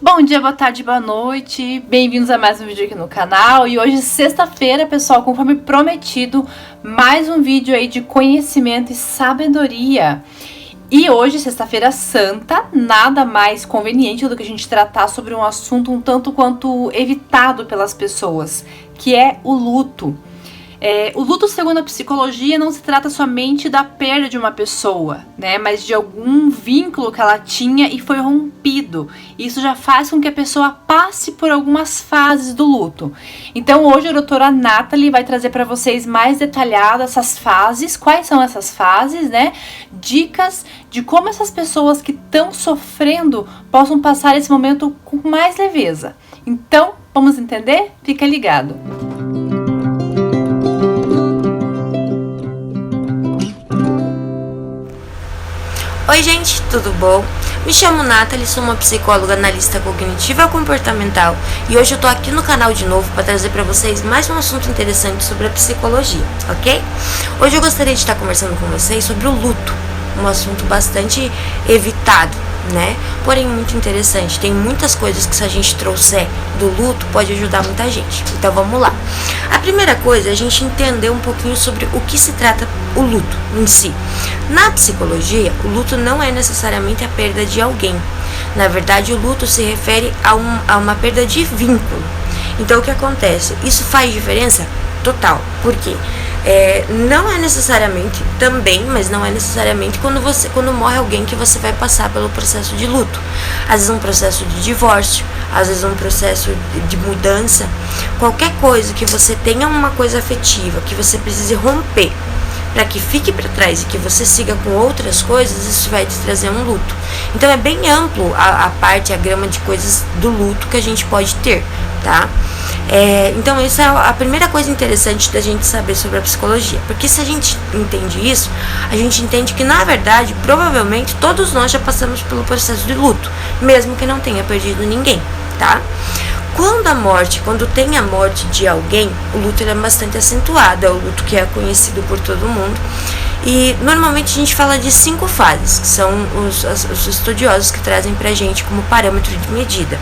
Bom dia, boa tarde, boa noite, bem-vindos a mais um vídeo aqui no canal. E hoje, sexta-feira, pessoal, conforme prometido, mais um vídeo aí de conhecimento e sabedoria. E hoje, sexta-feira santa, nada mais conveniente do que a gente tratar sobre um assunto um tanto quanto evitado pelas pessoas, que é o luto. O luto, segundo a psicologia, não se trata somente da perda de uma pessoa, né? Mas de algum vínculo que ela tinha e foi rompido. Isso já faz com que a pessoa passe por algumas fases do luto. Então hoje a doutora Nathalie vai trazer para vocês mais detalhadas essas fases, quais são essas fases, né? Dicas de como essas pessoas que estão sofrendo possam passar esse momento com mais leveza. Então, vamos entender? Fica ligado! Oi gente, tudo bom? Me chamo Nathalie, sou uma psicóloga analista cognitiva comportamental e hoje eu tô aqui no canal de novo para trazer para vocês mais um assunto interessante sobre a psicologia, ok? Hoje eu gostaria de estar conversando com vocês sobre o luto, um assunto bastante evitado, né? Porém muito interessante, tem muitas coisas que se a gente trouxer do luto pode ajudar muita gente. Então vamos lá. A primeira coisa é a gente entender um pouquinho sobre o que se trata o luto em si. Na psicologia, o luto não é necessariamente a perda de alguém. Na verdade, o luto se refere a uma perda de vínculo. Então o que acontece? Isso faz diferença? Total. Por quê? Não é necessariamente também, mas não é necessariamente quando morre alguém que você vai passar pelo processo de luto. Às vezes um processo de divórcio, às vezes um processo de mudança, qualquer coisa que você tenha uma coisa afetiva, que você precise romper para que fique para trás e que você siga com outras coisas, isso vai te trazer um luto. Então é bem amplo a gama de coisas do luto que a gente pode ter, tá? Então essa é a primeira coisa interessante da gente saber sobre a psicologia, porque se a gente entende isso, a gente entende que na verdade, provavelmente todos nós já passamos pelo processo de luto, mesmo que não tenha perdido ninguém, tá? Quando tem a morte de alguém, o luto ele é bastante acentuado, é o luto que é conhecido por todo mundo. E normalmente a gente fala de 5 fases, que são os estudiosos que trazem pra gente como parâmetro de medida.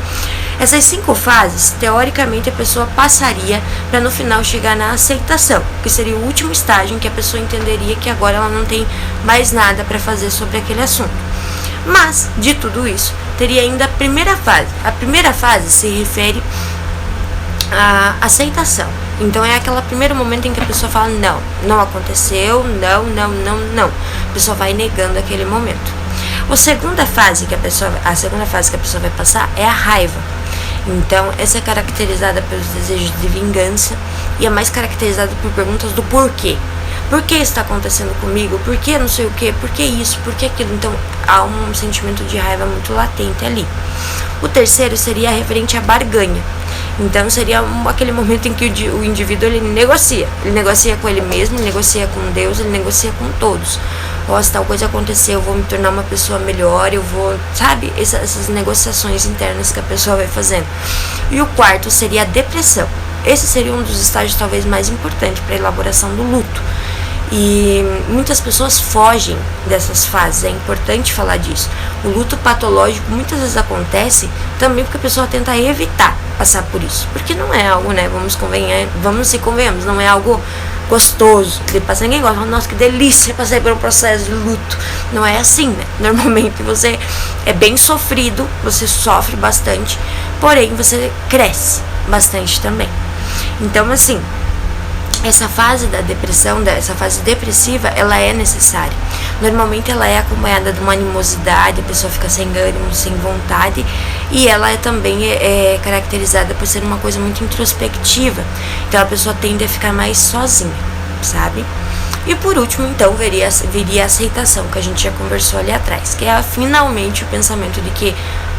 Essas 5 fases, teoricamente, a pessoa passaria para no final chegar na aceitação, que seria o último estágio em que a pessoa entenderia que agora ela não tem mais nada para fazer sobre aquele assunto. Mas, de tudo isso, teria ainda a primeira fase. A primeira fase se refere à aceitação. Então é aquele primeiro momento em que a pessoa fala, não aconteceu, não. A pessoa vai negando aquele momento. A segunda fase que a pessoa vai passar é a raiva. Então essa é caracterizada pelos desejos de vingança e é mais caracterizada por perguntas do porquê. Por que está acontecendo comigo? Por que não sei o que? Por que isso? Por que aquilo? Então há um sentimento de raiva muito latente ali. O terceiro seria referente à barganha. Então seria aquele momento em que o indivíduo ele negocia com ele mesmo, ele negocia com Deus, ele negocia com todos. Se tal coisa acontecer, eu vou me tornar uma pessoa melhor, eu vou, sabe, essas negociações internas que a pessoa vai fazendo. E o quarto seria a depressão. Esse seria um dos estágios talvez mais importantes para a elaboração do luto. E muitas pessoas fogem dessas fases, é importante falar disso. O luto patológico muitas vezes acontece também porque a pessoa tenta evitar passar por isso, porque não é algo, né, vamos se convenhamos, não é algo gostoso de passar. Ninguém gosta, nossa, que delícia passar por um processo de luto. Não é assim, né? Normalmente você é bem sofrido, você sofre bastante, porém você cresce bastante também. Então, assim, essa fase da depressão, essa fase depressiva, ela é necessária. Normalmente ela é acompanhada de uma animosidade, a pessoa fica sem ânimo, sem vontade, e ela também é caracterizada por ser uma coisa muito introspectiva. Então a pessoa tende a ficar mais sozinha, sabe? E por último, então, viria a aceitação, que a gente já conversou ali atrás, que é finalmente o pensamento de que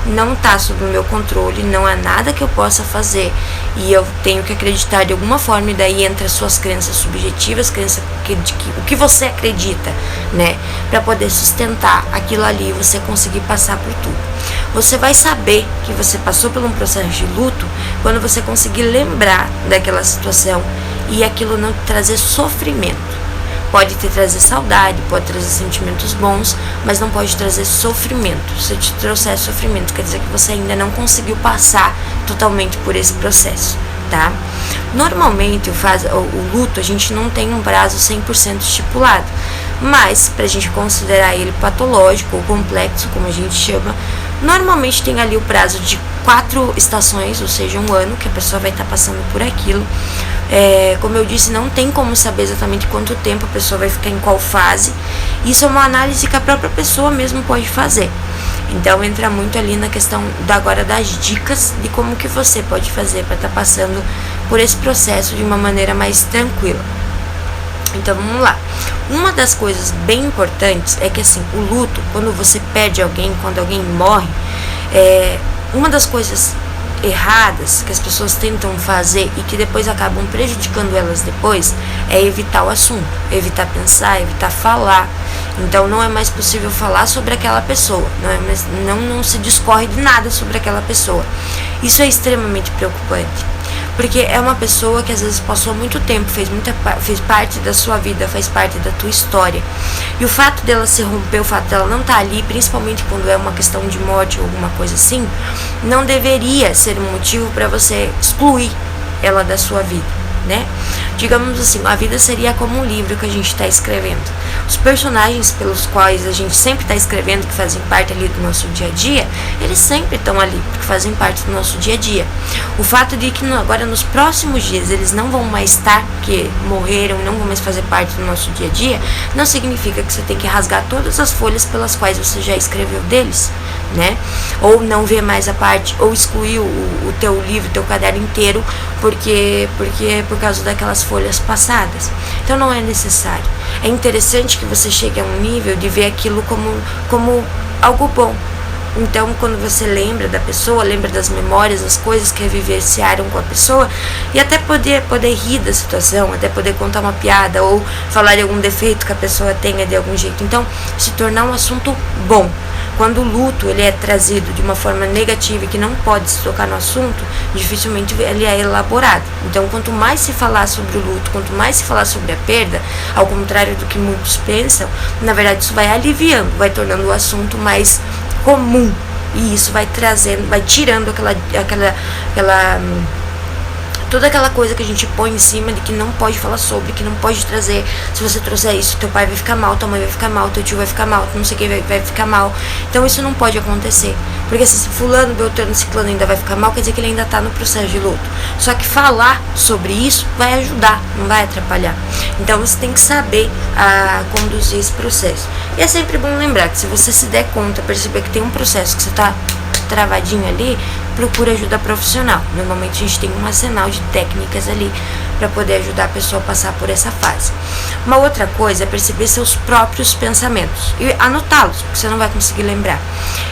não está sob o meu controle, não há nada que eu possa fazer e eu tenho que acreditar de alguma forma, e daí entra as suas crenças subjetivas, o que você acredita, né, para poder sustentar aquilo ali e você conseguir passar por tudo. Você vai saber que você passou por um processo de luto quando você conseguir lembrar daquela situação e aquilo não trazer sofrimento. pode te trazer saudade, pode trazer sentimentos bons, mas não pode trazer sofrimento. Se te trouxer sofrimento, quer dizer que você ainda não conseguiu passar totalmente por esse processo, tá? Normalmente o luto a gente não tem um prazo 100% estipulado, mas pra gente considerar ele patológico ou complexo, como a gente chama, normalmente tem ali o prazo de 4 estações, ou seja, um ano que a pessoa vai estar passando por aquilo. Como eu disse, não tem como saber exatamente quanto tempo a pessoa vai ficar em qual fase. Isso é uma análise que a própria pessoa mesmo pode fazer. Então entra muito ali na questão agora das dicas de como que você pode fazer para estar passando por esse processo de uma maneira mais tranquila. Então vamos lá. Uma das coisas bem importantes é que assim, o luto, quando você perde alguém, quando alguém morre, uma das coisas erradas que as pessoas tentam fazer e que depois acabam prejudicando elas depois é evitar o assunto, evitar pensar, evitar falar. Então não é mais possível falar sobre aquela pessoa, não se discorre de nada sobre aquela pessoa. Isso é extremamente preocupante, porque é uma pessoa que às vezes passou muito tempo, fez parte da sua vida, faz parte da tua história. E o fato dela se romper, o fato dela não estar ali, principalmente quando é uma questão de morte ou alguma coisa assim, não deveria ser um motivo para você excluir ela da sua vida, né? Digamos assim, a vida seria como um livro que a gente está escrevendo. Os personagens pelos quais a gente sempre está escrevendo, que fazem parte ali do nosso dia a dia, eles sempre estão ali, porque fazem parte do nosso dia a dia. O fato de que agora nos próximos dias eles não vão mais estar, que morreram, não vão mais fazer parte do nosso dia a dia, não significa que você tem que rasgar todas as folhas pelas quais você já escreveu deles, né? Ou não ver mais a parte, ou excluir o teu livro, o teu caderno inteiro, porque por causa daquelas folhas passadas. Então não é necessário. É interessante que você chegue a um nível de ver aquilo como algo bom. Então, quando você lembra da pessoa, lembra das memórias, das coisas que vivenciaram com a pessoa, e até poder rir da situação, até poder contar uma piada ou falar de algum defeito que a pessoa tenha de algum jeito. Então, se tornar um assunto bom. Quando o luto ele é trazido de uma forma negativa e que não pode se tocar no assunto, dificilmente ele é elaborado. Então, quanto mais se falar sobre o luto, quanto mais se falar sobre a perda, ao contrário do que muitos pensam, na verdade isso vai aliviando, vai tornando o assunto mais comum, e isso vai trazendo, vai tirando toda aquela coisa que a gente põe em cima de que não pode falar sobre, que não pode trazer. Se você trouxer isso, teu pai vai ficar mal, tua mãe vai ficar mal, teu tio vai ficar mal, não sei quem vai ficar mal. Então isso não pode acontecer, porque se fulano, beltrano, ciclano ainda vai ficar mal, quer dizer que ele ainda está no processo de luto. Só que falar sobre isso vai ajudar, não vai atrapalhar. Então você tem que saber conduzir esse processo. E é sempre bom lembrar que se você se der conta, perceber que tem um processo que você está travadinho ali, procura ajuda profissional. Normalmente a gente tem um arsenal de técnicas ali para poder ajudar a pessoa a passar por essa fase. Uma outra coisa é perceber seus próprios pensamentos e anotá-los, porque você não vai conseguir lembrar.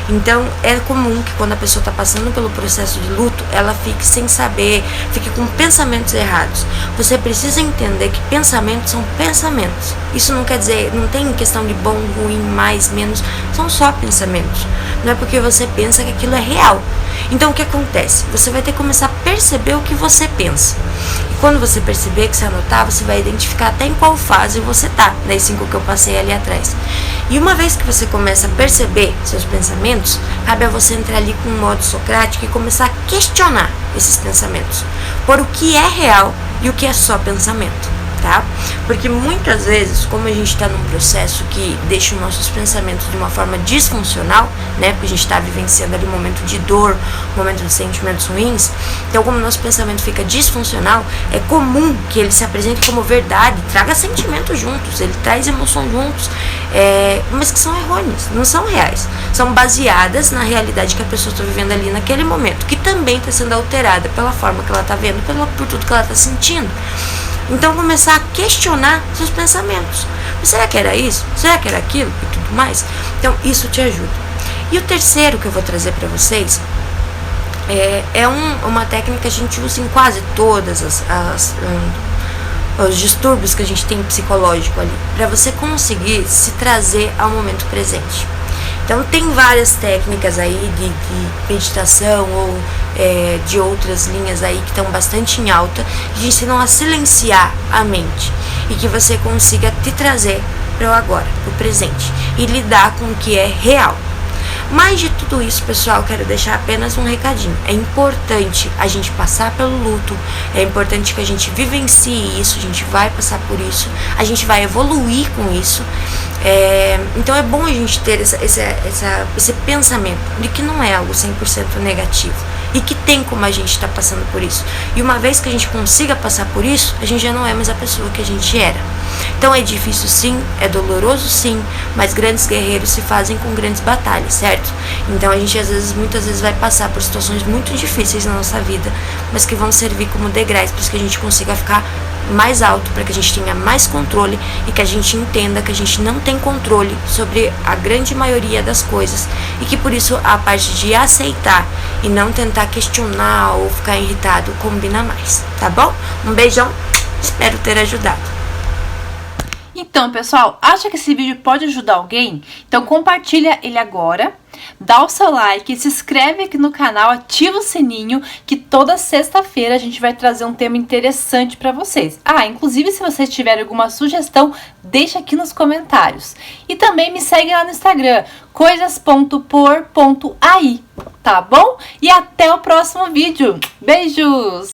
Então é comum que quando a pessoa está passando pelo processo de luto, ela fique sem saber, fique com pensamentos errados. Você precisa entender que pensamentos são pensamentos. Isso não quer dizer, não tem questão de bom, ruim, mais, menos, são só pensamentos. Não é porque você pensa que aquilo é real. Então o que acontece? Você vai ter que começar a perceber o que você pensa. E quando você perceber, que você anotar, você vai identificar até em qual fase você tá, das 5 que eu passei ali atrás. E uma vez que você começa a perceber seus pensamentos, cabe a você entrar ali com um modo socrático e começar a questionar esses pensamentos, por o que é real e o que é só pensamento. Tá? Porque muitas vezes, como a gente está num processo que deixa os nossos pensamentos de uma forma disfuncional, né? Porque a gente está vivenciando ali um momento de dor, um momento de sentimentos ruins. Então, como o nosso pensamento fica disfuncional, é comum que ele se apresente como verdade, traga sentimentos juntos, ele traz emoções juntos, mas que são errôneas, não são reais. São baseadas na realidade que a pessoa está vivendo ali naquele momento, que também está sendo alterada pela forma que ela está vendo, por tudo que ela está sentindo. Então começar a questionar seus pensamentos. Mas será que era isso? Será que era aquilo? E tudo mais. Então isso te ajuda. E o terceiro que eu vou trazer para vocês uma técnica que a gente usa em quase todas os distúrbios que a gente tem psicológico ali, para você conseguir se trazer ao momento presente. Então tem várias técnicas aí de meditação ou de outras linhas aí que estão bastante em alta, que ensinam a silenciar a mente. e que você consiga te trazer para o agora, para o presente, e lidar com o que é real. Mais de tudo isso, pessoal, quero deixar apenas um recadinho. É importante a gente passar pelo luto, é importante que a gente vivencie isso, a gente vai passar por isso, a gente vai evoluir com isso. Então é bom a gente ter esse pensamento de que não é algo 100% negativo e que tem como a gente estar passando por isso. E uma vez que a gente consiga passar por isso, a gente já não é mais a pessoa que a gente era. Então é difícil sim, é doloroso sim, mas grandes guerreiros se fazem com grandes batalhas, certo? Então a gente muitas vezes vai passar por situações muito difíceis na nossa vida, mas que vão servir como degraus para que a gente consiga ficar mais alto, para que a gente tenha mais controle e que a gente entenda que a gente não tem controle sobre a grande maioria das coisas e que por isso a parte de aceitar e não tentar questionar ou ficar irritado combina mais, tá bom? Um beijão, espero ter ajudado. Então, pessoal, acha que esse vídeo pode ajudar alguém? Então compartilha ele agora, dá o seu like, se inscreve aqui no canal, ativa o sininho, que toda sexta-feira a gente vai trazer um tema interessante para vocês. Inclusive se vocês tiverem alguma sugestão, deixa aqui nos comentários. E também me segue lá no Instagram, coisas.por.ai, tá bom? E até o próximo vídeo. Beijos!